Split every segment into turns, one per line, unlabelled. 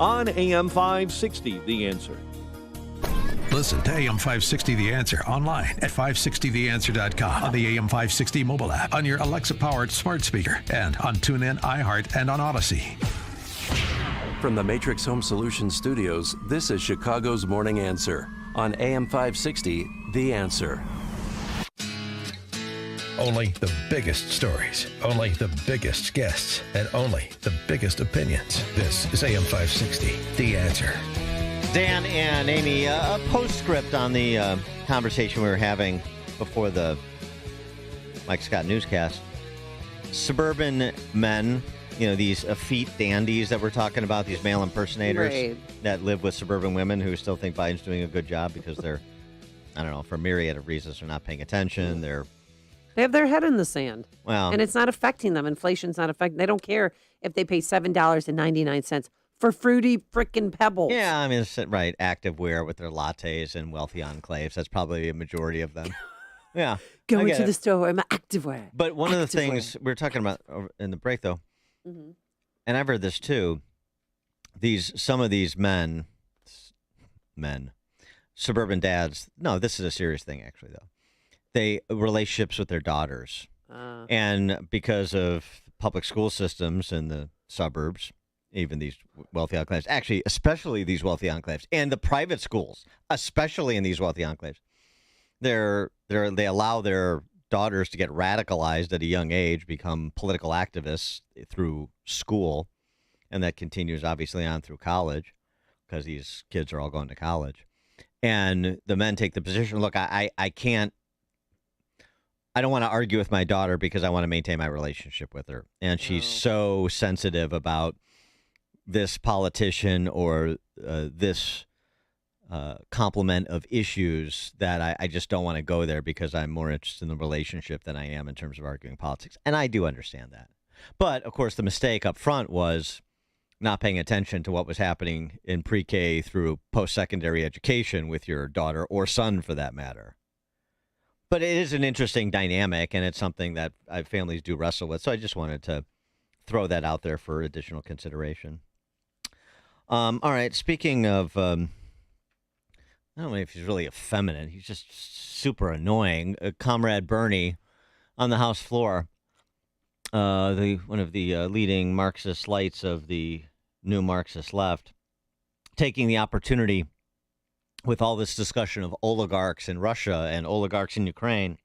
on AM 560, The Answer.
Listen to AM 560 The Answer online at 560theanswer.com, on the AM 560 mobile app, on your Alexa-powered smart speaker, and on TuneIn, iHeart, and on Odyssey.
From the Matrix Home Solutions studios, this is Chicago's Morning Answer on AM 560 The Answer.
Only the biggest stories, only the biggest guests, and only the biggest opinions. This is AM 560 The Answer.
Dan and Amy, a postscript on the conversation we were having before the Mike Scott newscast. Suburban men, you know, these effete dandies that we're talking about, these male impersonators that live with suburban women who still think Biden's doing a good job because they're, I don't know, for a myriad of reasons, they're not paying attention. They
have their head in the sand.
Well,
and it's not affecting them. Inflation's not affecting. They don't care if they pay $7.99 for fruity frickin' pebbles.
Yeah, I mean, it's right. Activewear with their lattes and wealthy enclaves. That's probably a majority of them. Yeah.
Going to the store, I'm activewear.
But one of the things we were talking about in the break, though, and I've heard this too, some of these men, suburban dads, no, this is a serious thing, actually, though. Relationships with their daughters. And because of public school systems in the suburbs, even these wealthy enclaves, actually, especially these wealthy enclaves, and the private schools, especially in these wealthy enclaves, they allow their daughters to get radicalized at a young age, become political activists through school, and that continues obviously on through college because these kids are all going to college. And the men take the position, look, I don't want to argue with my daughter because I want to maintain my relationship with her. And she's so sensitive about this politician or this complement of issues that I just don't want to go there because I'm more interested in the relationship than I am in terms of arguing politics. And I do understand that. But, of course, the mistake up front was not paying attention to what was happening in pre-K through post-secondary education with your daughter or son, for that matter. But it is an interesting dynamic, and it's something that families do wrestle with. So I just wanted to throw that out there for additional consideration. All right, speaking of, I don't know if he's really effeminate. He's just super annoying. Comrade Bernie on the House floor, one of the leading Marxist lights of the new Marxist left, taking the opportunity with all this discussion of oligarchs in Russia and oligarchs in Ukraine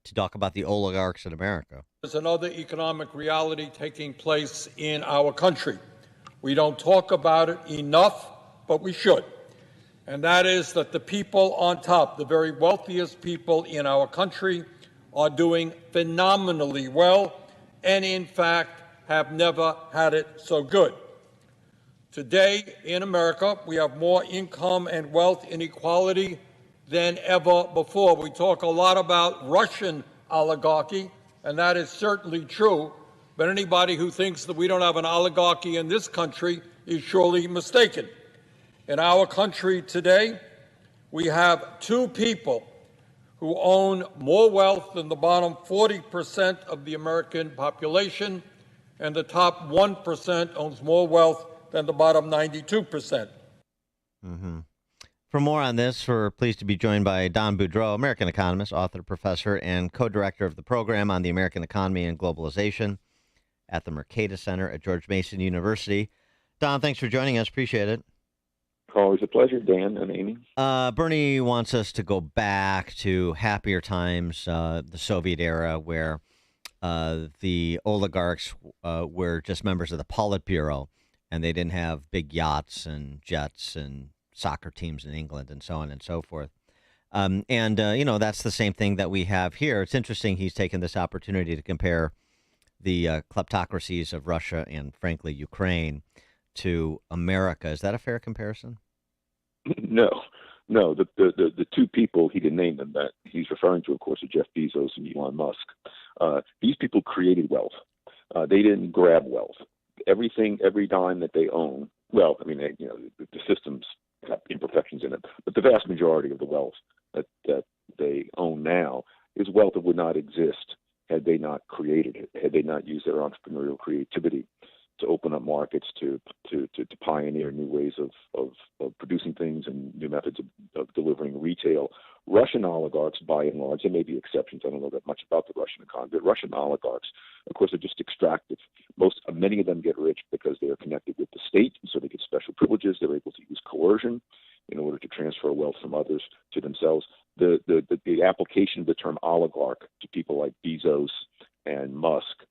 to talk about the oligarchs in America.
There's another economic reality taking place in our country. We don't talk about it enough, but we should. And that is that the people on top, the very wealthiest people in our country, are doing phenomenally well and, in fact, have never had it so good. Today in America, we have more income and wealth inequality than ever before. We talk a lot about Russian oligarchy, and that is certainly true. But anybody who thinks that we don't have an oligarchy in this country is surely mistaken. In our country today, we have two people who own more wealth than the bottom 40% of the American population, and the top 1% owns more wealth than the bottom 92%.
Mm-hmm. For more on this, we're pleased to be joined by Don Boudreaux, American economist, author, professor, and co-director of the program on the American economy and globalization at the Mercatus Center at George Mason University. Don, thanks for joining us. Appreciate it.
Always a pleasure, Dan and Amy.
Bernie wants us to go back to happier times, the Soviet era, where the oligarchs were just members of the Politburo, and they didn't have big yachts and jets and soccer teams in England and so on and so forth. That's the same thing that we have here. It's interesting he's taken this opportunity to compare the kleptocracies of Russia and, frankly, Ukraine to America. Is that a fair comparison?
No. The two people, he didn't name them, that he's referring to, of course, are Jeff Bezos and Elon Musk. These people created wealth. They didn't grab wealth. Everything, every dime that they own, well, I mean, the systems have imperfections in it, but the vast majority of the wealth that they own now is wealth that would not exist had they not created it, had they not used their entrepreneurial creativity open up markets, to pioneer new ways of producing things and new methods of delivering retail. Russian oligarchs, by and large, there may be exceptions. I don't know that much about the Russian economy, but Russian oligarchs, of course, are just extractive. Many of them get rich because they are connected with the state, and so they get special privileges. They're able to use coercion in order to transfer wealth from others to themselves. The application of the term oligarch to people like Bezos and Musk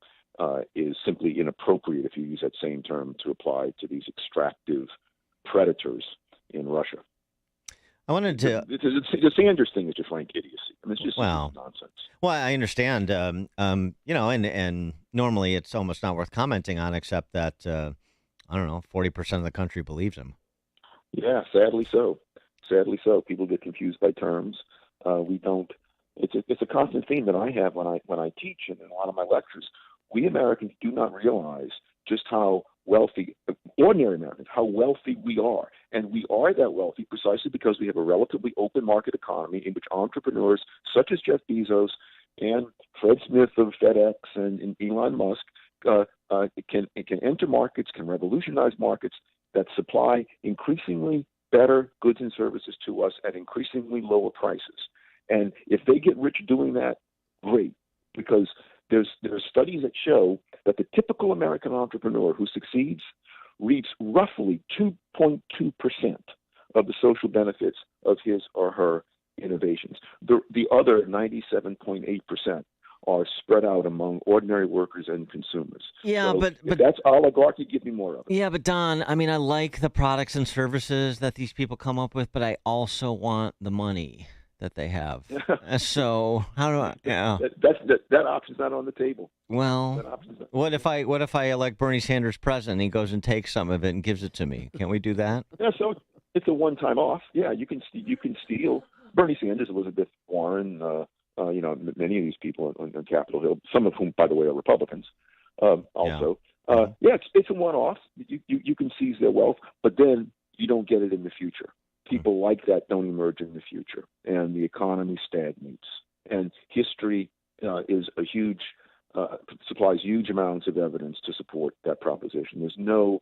is simply inappropriate if you use that same term to apply to these extractive predators in Russia.
I wanted to.
The Sanders thing is just rank idiocy. I mean, it's just nonsense.
Well, I understand. And normally it's almost not worth commenting on, except that 40% of the country believes him.
Yeah, sadly so. Sadly so. People get confused by terms. We don't. It's a constant theme that I have when I teach and in a lot of my lectures. We Americans do not realize just how wealthy, ordinary Americans, how wealthy we are. And we are that wealthy precisely because we have a relatively open market economy in which entrepreneurs such as Jeff Bezos and Fred Smith of FedEx and Elon Musk can enter markets, can revolutionize markets that supply increasingly better goods and services to us at increasingly lower prices. And if they get rich doing that, great, because there are studies that show that the typical American entrepreneur who succeeds reaps roughly 2.2% of the social benefits of his or her innovations. The other 97.8% are spread out among ordinary workers and consumers.
Yeah,
so
but
if that's oligarchy, give me more of it.
Yeah, but Don, I mean, I like the products and services that these people come up with, but I also want the money that they have. So how do I? Yeah,
that option's not on the table.
Well, what if I elect Bernie Sanders president? And he goes and takes some of it and gives it to me. Can't we do that?
Yeah, so it's a one-time off. Yeah, you can steal. Bernie Sanders, Elizabeth Warren, many of these people on Capitol Hill, some of whom, by the way, are Republicans. Also, it's a one-off. You can seize their wealth, but then you don't get it in the future. People like that don't emerge in the future, and the economy stagnates. And history supplies huge amounts of evidence to support that proposition. There's no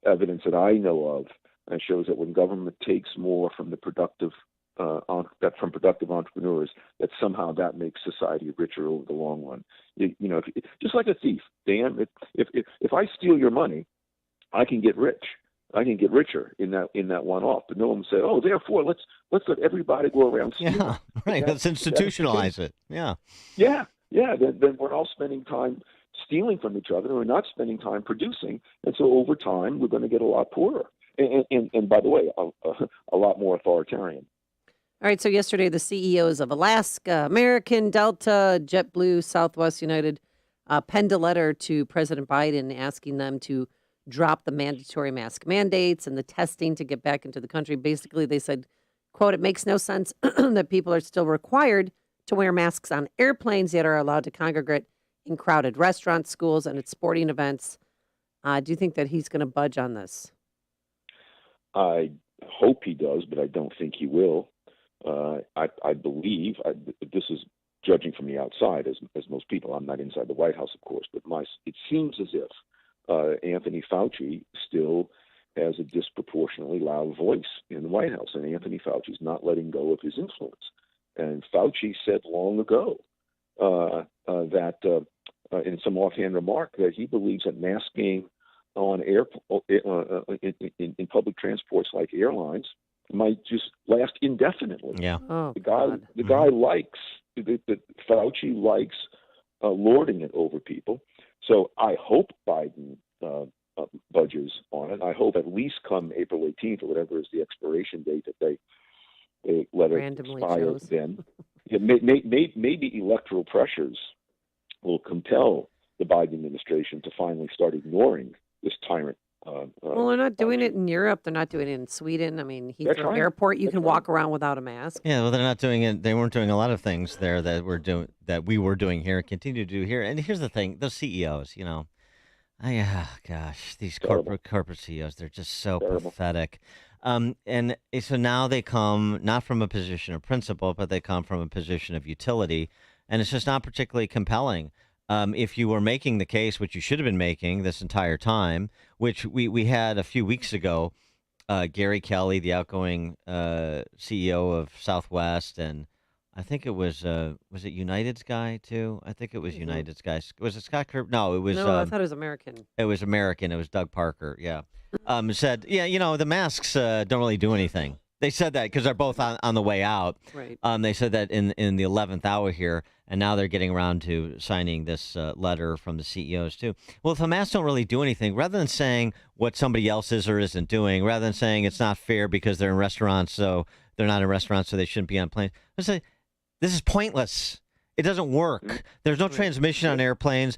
evidence that I know of that shows that when government takes more from the productive entrepreneurs, that somehow that makes society richer over the long run. Just like a thief, Dan. If I steal your money, I can get rich. I can get richer in that one off. But no one say, "Oh, therefore, let's let everybody go around stealing."
Yeah, right. Let's institutionalize it. Yeah.
Yeah. Then we're all spending time stealing from each other. We're not spending time producing, and so over time, we're going to get a lot poorer. And by the way, a lot more authoritarian.
All right. So yesterday, the CEOs of Alaska, American, Delta, JetBlue, Southwest United penned a letter to President Biden asking them to drop the mandatory mask mandates and the testing to get back into the country. Basically, they said, quote, "It makes no sense that people are still required to wear masks on airplanes, yet are allowed to congregate in crowded restaurants, schools, and at sporting events." Do you think that he's going to budge on this?
I hope he does, but I don't think he will. I believe, this is judging from the outside, as most people. I'm not inside the White House, of course, but it seems as if Anthony Fauci still has a disproportionately loud voice in the White House, and Anthony Fauci's not letting go of his influence. And Fauci said long ago that in some offhand remark that he believes that masking on in public transports like airlines might just last indefinitely.
Yeah.
Oh,
the guy likes Fauci likes lording it over people. So I hope Biden budges on it. I hope at least come April 18th or whatever is the expiration date that they let it expire then. Maybe electoral pressures will compel the Biden administration to finally start ignoring this tyrant.
Well, they're not doing it in Europe. They're not doing it in Sweden. I mean, Heathrow
right.
Airport, you
That's
can
right.
walk around without a mask.
Yeah, well, they're not doing it. They weren't doing a lot of things there that we were doing here, continue to do here. And here's the thing: those CEOs, these corporate CEOs, they're just so pathetic. And so now they come not from a position of principle, but they come from a position of utility, and it's just not particularly compelling. if you were making the case, which you should have been making this entire time, which we had a few weeks ago, Gary Kelly, the outgoing CEO of Southwest, and I think it was it United's guy too? I think it was United's guy. Was it Scott Kirby? No, it was.
No, I thought it was American.
It was American. It was Doug Parker. Yeah, said, yeah, the masks don't really do anything. They said that because they're both on the way out.
Right.
They said that in the 11th hour here, and now they're getting around to signing this letter from the CEOs too. Well, if the masks don't really do anything, rather than saying what somebody else is or isn't doing, rather than saying it's not fair because they're in restaurants, so they're not in restaurants, so they shouldn't be on planes, let's say this is pointless. It doesn't work. There's no transmission on airplanes.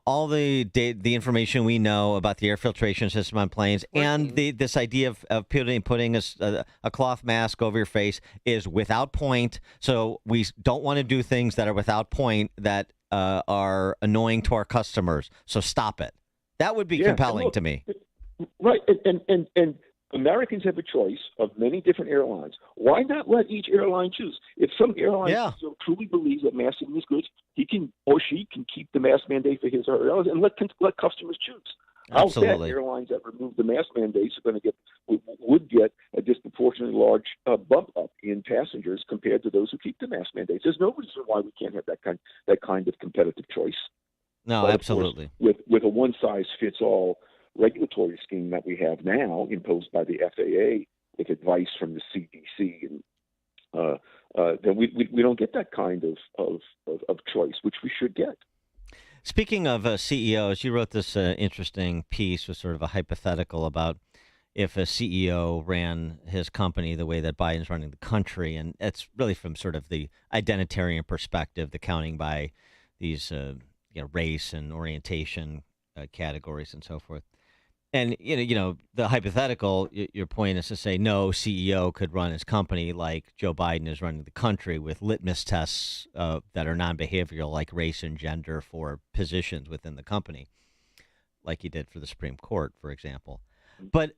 All the information we know about the air filtration system on planes and this idea of putting a cloth mask over your face is without point. So we don't want to do things that are without point that are annoying to our customers. So stop it. That would be compelling to me.
Right. And Americans have a choice of many different airlines. Why not let each airline choose? If some airline truly believes that masking is good, he can or she can keep the mask mandate for his or her airlines and let customers choose.
Absolutely.
I'll bet airlines that remove the mask mandates are going to would get a disproportionately large bump up in passengers compared to those who keep the mask mandates. There's no reason why we can't have that kind of competitive choice.
No,
but
absolutely.
Course, with a one-size-fits-all regulatory scheme that we have now, imposed by the FAA with advice from the CDC, and then we don't get that kind of choice, which we should get.
Speaking of CEOs, you wrote this interesting piece with sort of a hypothetical about if a CEO ran his company the way that Biden's running the country, and it's really from sort of the identitarian perspective, the counting by these race and orientation categories and so forth. And, the hypothetical, your point is to say no CEO could run his company like Joe Biden is running the country with litmus tests that are non-behavioral, like race and gender for positions within the company, like he did for the Supreme Court, for example. But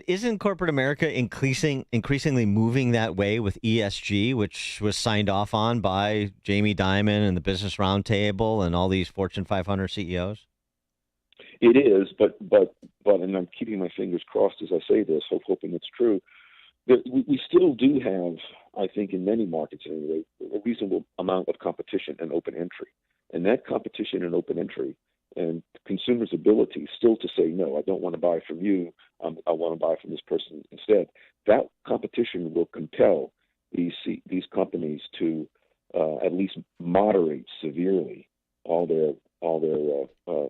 isn't corporate America increasingly moving that way with ESG, which was signed off on by Jamie Dimon and the Business Roundtable and all these Fortune 500 CEOs?
It is, but, and I'm keeping my fingers crossed as I say this, hoping it's true, that we still do have, I think, in many markets anyway, a reasonable amount of competition and open entry. And that competition and open entry and consumers' ability still to say, no, I don't want to buy from you, I want to buy from this person instead, that competition will compel these companies to at least moderate severely all their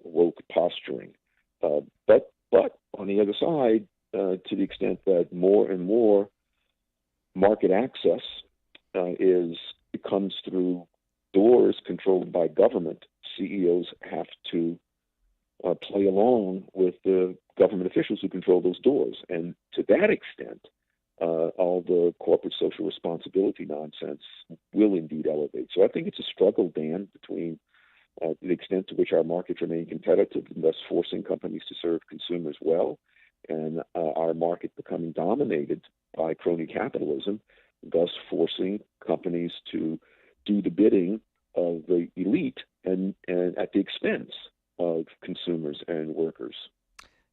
woke posturing. But on the other side, to the extent that more and more market access comes through doors controlled by government, CEOs have to play along with the government officials who control those doors. And to that extent, all the corporate social responsibility nonsense will indeed elevate. So I think it's a struggle, Dan, between the extent to which our markets remain competitive and thus forcing companies to serve consumers well, and our market becoming dominated by crony capitalism, thus forcing companies to do the bidding of the elite and at the expense of consumers and workers.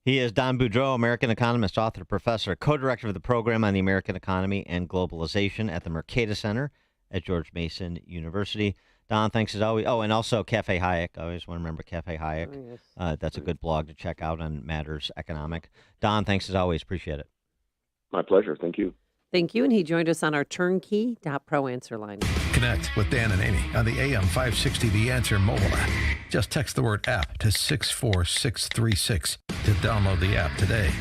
He is Don Boudreaux, American economist, author, professor, co-director of the program on the American economy and globalization at the Mercatus Center at George Mason University. Don, thanks as always. Oh, and also CafeHyek. I always want to remember CafeHyek.
Oh, yes.
That's a good blog to check out on matters economic. Don, thanks as always. Appreciate it.
My pleasure. Thank you.
Thank you. And he joined us on our turnkey.pro answer line.
Connect with Dan and Amy on the AM 560 The Answer mobile app. Just text the word app to 64636 to download the app today.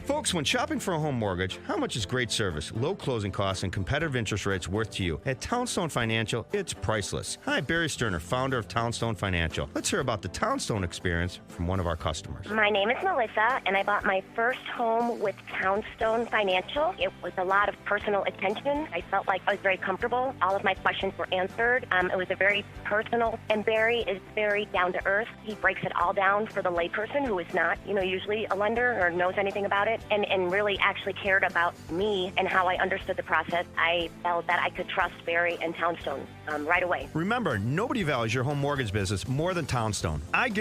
Folks, when shopping for a home mortgage, how much is great service, low closing costs, and competitive interest rates worth to you? At Townstone Financial, it's priceless. Hi, Barry Sterner, founder of Townstone Financial. Let's hear about the Townstone experience from one of our customers.
My name is Melissa, and I bought my first home with Townstone Financial. It was a lot of personal attention. I felt like I was very comfortable. All of my questions were answered. It was a very personal, and Barry is very down to earth. He breaks it all down for the layperson who is not, usually a lender or knows anything about it. it and really actually cared about me and how I understood the process, I felt that I could trust Barry and Townstone right away.
Remember, nobody values your home mortgage business more than Townstone. I